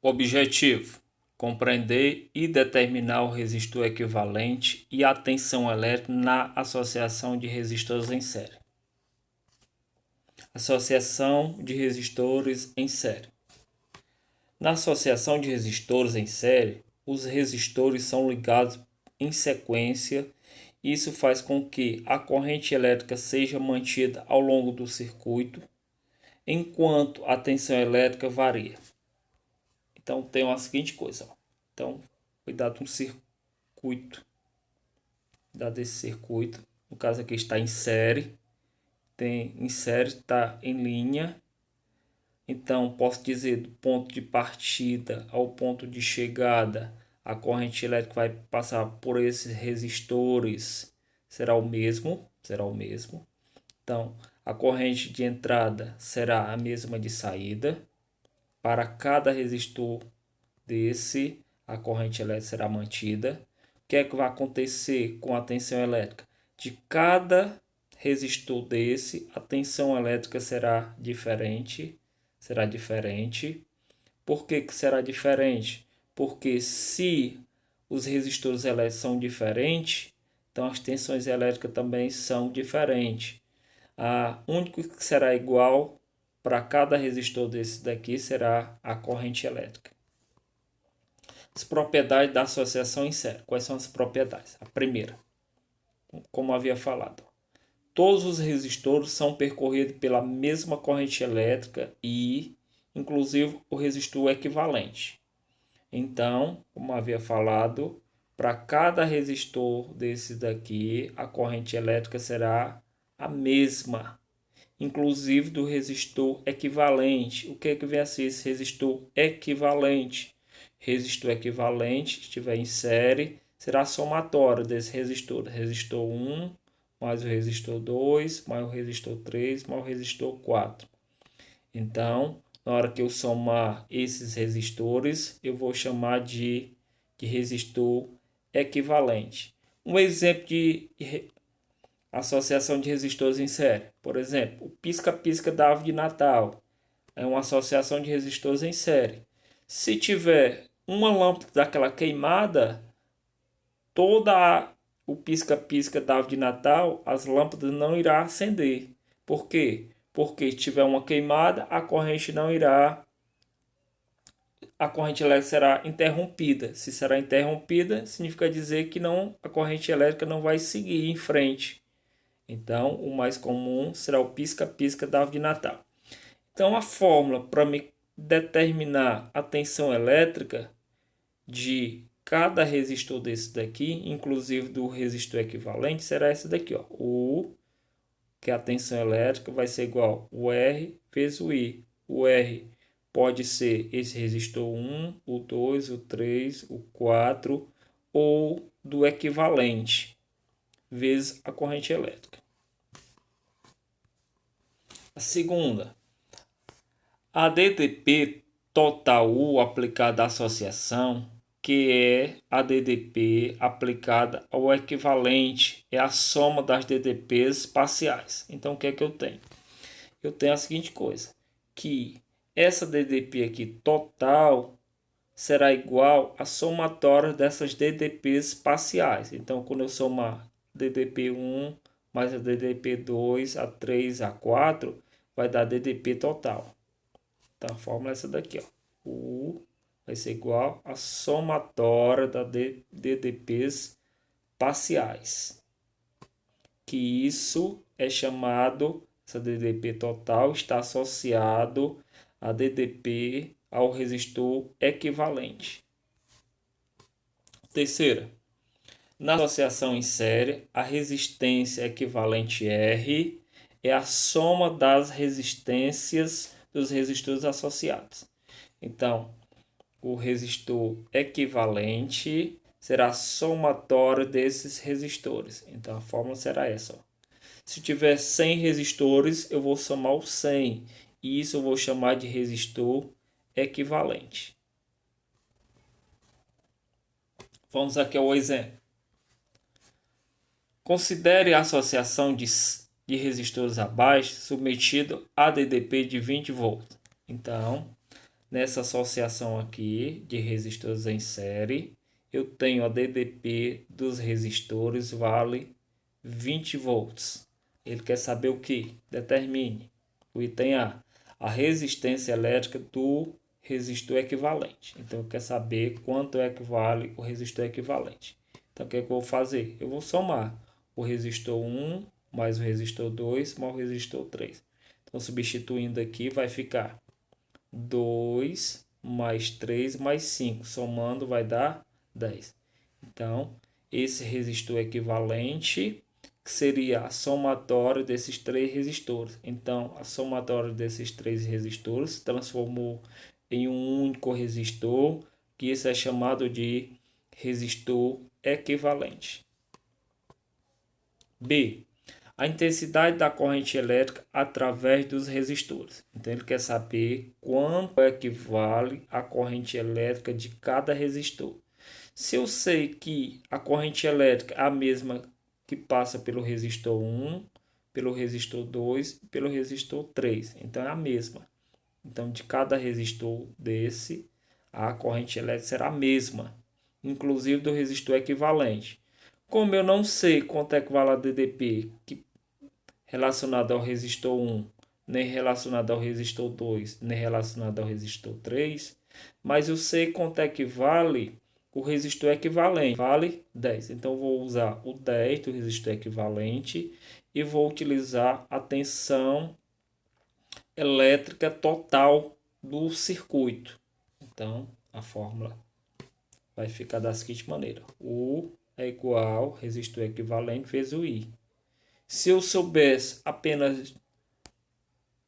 Objetivo: compreender e determinar o resistor equivalente e a tensão elétrica na associação de resistores em série. Associação de resistores em série. Na associação de resistores em série, os resistores são ligados em sequência. Isso faz com que a corrente elétrica seja mantida ao longo do circuito, enquanto a tensão elétrica varia. Então tem a seguinte coisa. Então, cuidado com o circuito. Cuidado desse circuito. No caso aqui está em série. Em série está em linha. Então posso dizer do ponto de partida ao ponto de chegada, a corrente elétrica vai passar por esses resistores, será o mesmo. Então a corrente de entrada será a mesma de saída. Para cada resistor desse, a corrente elétrica será mantida. O que é que vai acontecer com a tensão elétrica? De cada resistor desse, a tensão elétrica será diferente. Por que será diferente? Porque se os resistores elétricos são diferentes, então as tensões elétricas também são diferentes. O único que será igual para cada resistor desse daqui será a corrente elétrica. As propriedades da associação em série. Quais são as propriedades? A primeira, como havia falado, todos os resistores são percorridos pela mesma corrente elétrica e, inclusive, o resistor equivalente. Então, como havia falado, para cada resistor desse daqui, a corrente elétrica será a mesma, inclusive do resistor equivalente. O que é que vem a ser esse resistor equivalente? Resistor equivalente, se estiver em série, será somatório desse resistor. Resistor 1 mais o resistor 2, mais o resistor 3, mais o resistor 4. Então, na hora que eu somar esses resistores, eu vou chamar de resistor equivalente. Um exemplo de associação de resistores em série. Por exemplo, o pisca-pisca da árvore de Natal é uma associação de resistores em série. Se tiver uma lâmpada daquela queimada, o pisca-pisca da árvore de Natal, as lâmpadas não irá acender. Por quê? Porque se tiver uma queimada, a corrente elétrica será interrompida. Se será interrompida, significa dizer que a corrente elétrica não vai seguir em frente. Então, o mais comum será o pisca-pisca da árvore de Natal. Então, a fórmula para me determinar a tensão elétrica de cada resistor desse daqui, inclusive do resistor equivalente, será essa daqui, ó. Que a tensão elétrica vai ser igual o R vezes o I. O R pode ser esse resistor 1, o 2, o 3, o 4 ou do equivalente vezes a corrente elétrica. A segunda, a DDP total U aplicada à associação, que é a DDP aplicada ao equivalente, é a soma das DDPs parciais. Então, o que é que eu tenho? Eu tenho a seguinte coisa, que essa DDP aqui total será igual à somatória dessas DDPs parciais. Então, quando eu somar DDP1 mais a DDP2, a 3, a 4, vai dar DDP total. Então, a fórmula é essa daqui, ó. U vai ser igual à somatória da DDPs parciais. Que isso é chamado, essa DDP total está associado a DDP ao resistor equivalente. Terceira, na associação em série, a resistência equivalente R é a soma das resistências dos resistores associados. Então, o resistor equivalente será somatório desses resistores. Então, a fórmula será essa. Ó. Se tiver 100 resistores, eu vou somar o 100. E isso eu vou chamar de resistor equivalente. Vamos aqui ao exemplo. Considere a associação de resistores abaixo submetido a DDP de 20 volts. Então, nessa associação aqui de resistores em série, eu tenho a DDP dos resistores vale 20 volts. Ele quer saber o que? Determine. O item a resistência elétrica do resistor equivalente. Então, eu quero saber quanto é que vale o resistor equivalente. Então, o que é que eu vou fazer? Eu vou somar o resistor 1 mais o resistor 2 mais o resistor 3. Então, substituindo aqui, vai ficar 2 mais 3 mais 5. Somando, vai dar 10. Então, esse resistor equivalente que seria a somatória desses três resistores. Então, a somatória desses três resistores transformou em um único resistor, que isso é chamado de resistor equivalente. B. A intensidade da corrente elétrica através dos resistores. Então, ele quer saber quanto equivale a corrente elétrica de cada resistor. Se eu sei que a corrente elétrica é a mesma que passa pelo resistor 1, pelo resistor 2 e pelo resistor 3. Então, é a mesma. Então, de cada resistor desse, a corrente elétrica será a mesma, inclusive do resistor equivalente. Como eu não sei quanto é que vale a DDP relacionado ao resistor 1, nem relacionado ao resistor 2, nem relacionado ao resistor 3, mas eu sei quanto é que vale o resistor equivalente, vale 10. Então, vou usar o 10 do resistor equivalente e vou utilizar a tensão elétrica total do circuito. Então, a fórmula vai ficar da seguinte maneira. U é igual ao resistor equivalente vezes o I. Se eu soubesse apenas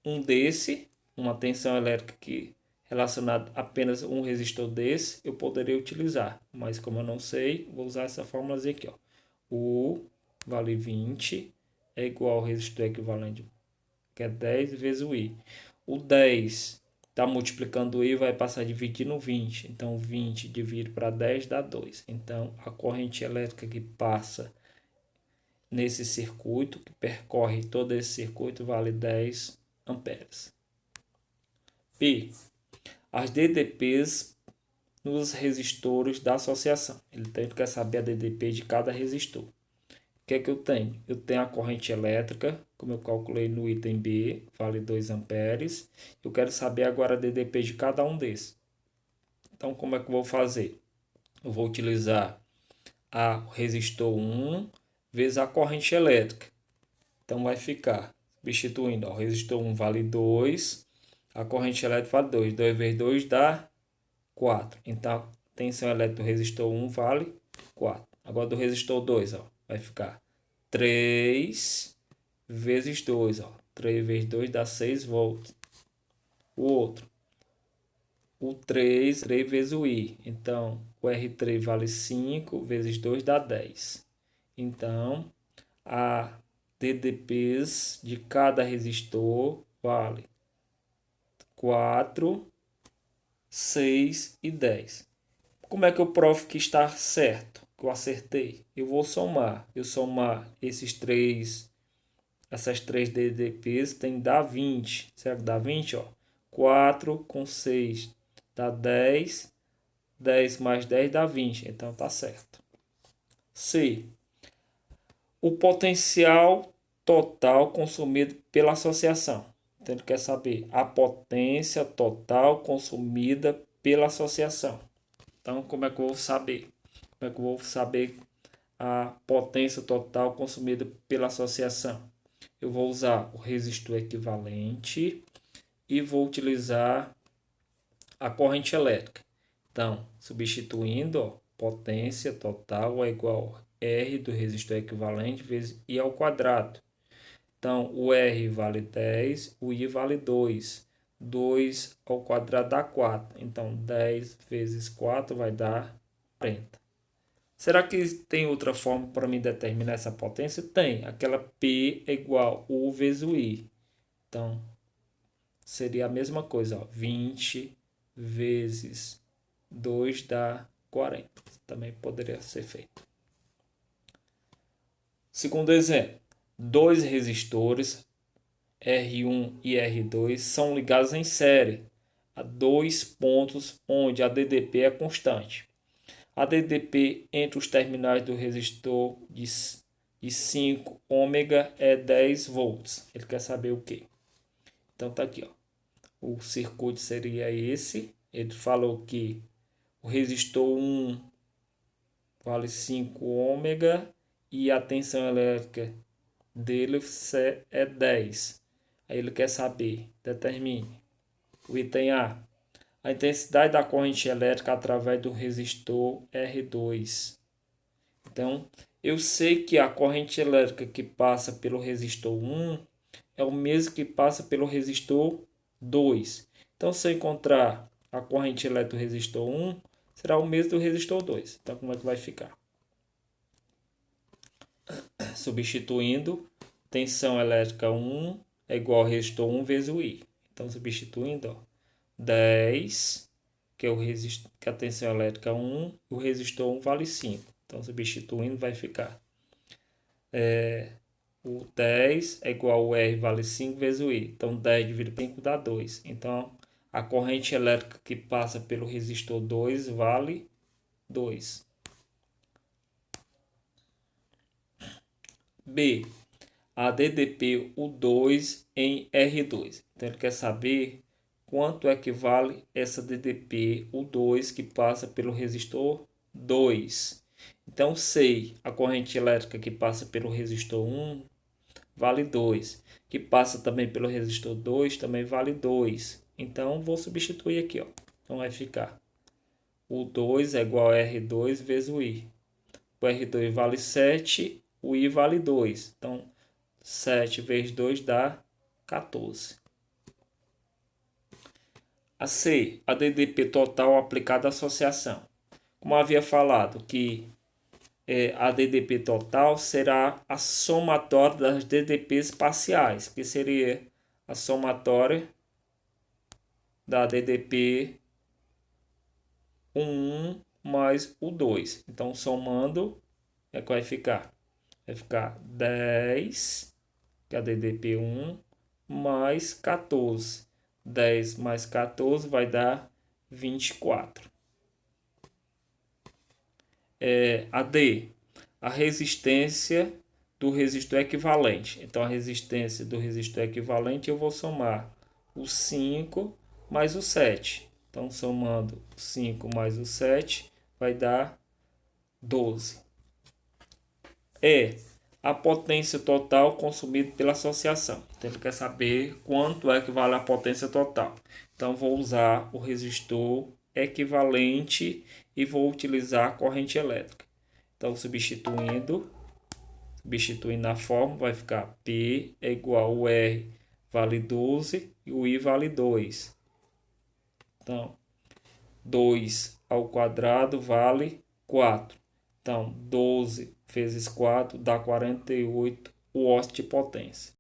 um desse, uma tensão elétrica que relacionado a apenas um resistor desse, eu poderia utilizar. Mas como eu não sei, vou usar essa fórmula aqui. Ó. U vale 20 é igual ao resistor equivalente, que é 10 vezes o I. O 10 está multiplicando o I, vai passar a dividir no 20. Então, 20 dividido para 10 dá 2. Então, a corrente elétrica que passa nesse circuito, que percorre todo esse circuito, vale 10 amperes. P. As DDPs nos resistores da associação. Ele quer saber a DDP de cada resistor. O que é que eu tenho? Eu tenho a corrente elétrica, como eu calculei no item B, vale 2 amperes. Eu quero saber agora a DDP de cada um desses. Então, como é que eu vou fazer? Eu vou utilizar a resistor 1 vezes a corrente elétrica. Então, vai ficar, substituindo, o resistor 1 vale 2, a corrente elétrica vale 2. 2 vezes 2 dá 4. Então, a tensão elétrica do resistor 1 vale 4. Agora, do resistor 2, vai ficar 3 vezes 2. 3 vezes 2 dá 6 volts. O outro, o 3 vezes o I. Então, o R3 vale 5 vezes 2 dá 10. Então, a DDPs de cada resistor vale 4, 6 e 10. Como é que eu provo que está certo? Que eu acertei? Eu vou somar. Eu somar essas três DDPs tem que dar 20. Será que dá 20? 4 com 6 dá 10. 10 mais 10 dá 20. Então tá certo. C. O potencial total consumido pela associação. Então ele quer saber a potência total consumida pela associação. Então, como é que eu vou saber? Como é que eu vou saber a potência total consumida pela associação? Eu vou usar o resistor equivalente e vou utilizar a corrente elétrica. Então, substituindo, potência total é igual a R do resistor equivalente vezes I ao quadrado. Então, o R vale 10, o I vale 2. 2 ao quadrado dá 4. Então, 10 vezes 4 vai dar 40. Será que tem outra forma para me determinar essa potência? Tem. Aquela P é igual a U vezes o I. Então, seria a mesma coisa. 20 vezes 2 dá 40. Também poderia ser feito. Segundo exemplo. Dois resistores R1 e R2 são ligados em série. a 2 pontos onde a DDP é constante. A DDP entre os terminais do resistor de 5 ômega é 10 volts. Ele quer saber o quê? Então tá aqui, ó. O circuito seria esse. Ele falou que o resistor 1 vale 5 ômega e a tensão elétrica dele é 10. Aí ele quer saber, determine. O item A. A intensidade da corrente elétrica através do resistor R2. Então, eu sei que a corrente elétrica que passa pelo resistor 1 é o mesmo que passa pelo resistor 2. Então, se eu encontrar a corrente elétrica do resistor 1, será o mesmo do resistor 2. Então, como é que vai ficar? Substituindo, tensão elétrica 1 é igual ao resistor 1 vezes o I. Então, substituindo, ó, 10, que é que a tensão elétrica 1, o resistor 1 vale 5. Então, substituindo, vai ficar o 10 é igual ao R vale 5 vezes o I. Então, 10 dividido por 5 dá 2. Então, a corrente elétrica que passa pelo resistor 2 vale 2. B. A DDP U2 em R2. Então, ele quer saber quanto equivale essa DDP U2 que passa pelo resistor 2. Então, sei a corrente elétrica que passa pelo resistor 1 vale 2. Que passa também pelo resistor 2 também vale 2. Então, vou substituir aqui, ó. Então, vai ficar U2 é igual a R2 vezes o I. O R2 vale 7, o I vale 2. Então, 7 vezes 2 dá 14. A C, a DDP total aplicada à associação. Como havia falado, que a DDP total será a somatória das DDPs parciais, que seria a somatória da DDP 1 mais o 2. Então, somando, é que vai ficar? Vai ficar 10, que é a DDP 1, mais 14. 10 mais 14 vai dar 24. A D, a resistência do resistor equivalente. Então, a resistência do resistor equivalente eu vou somar o 5 mais o 7. Então, somando 5 mais o 7 vai dar 12. A potência total consumida pela associação. Então, ele quer saber quanto é que vale a potência total. Então, vou usar o resistor equivalente e vou utilizar a corrente elétrica. Então, substituindo na fórmula, vai ficar P é igual ao R vale 12 e o I vale 2. Então, 2 ao quadrado vale 4. Então, 12 vezes 4 dá 48 watts de potência.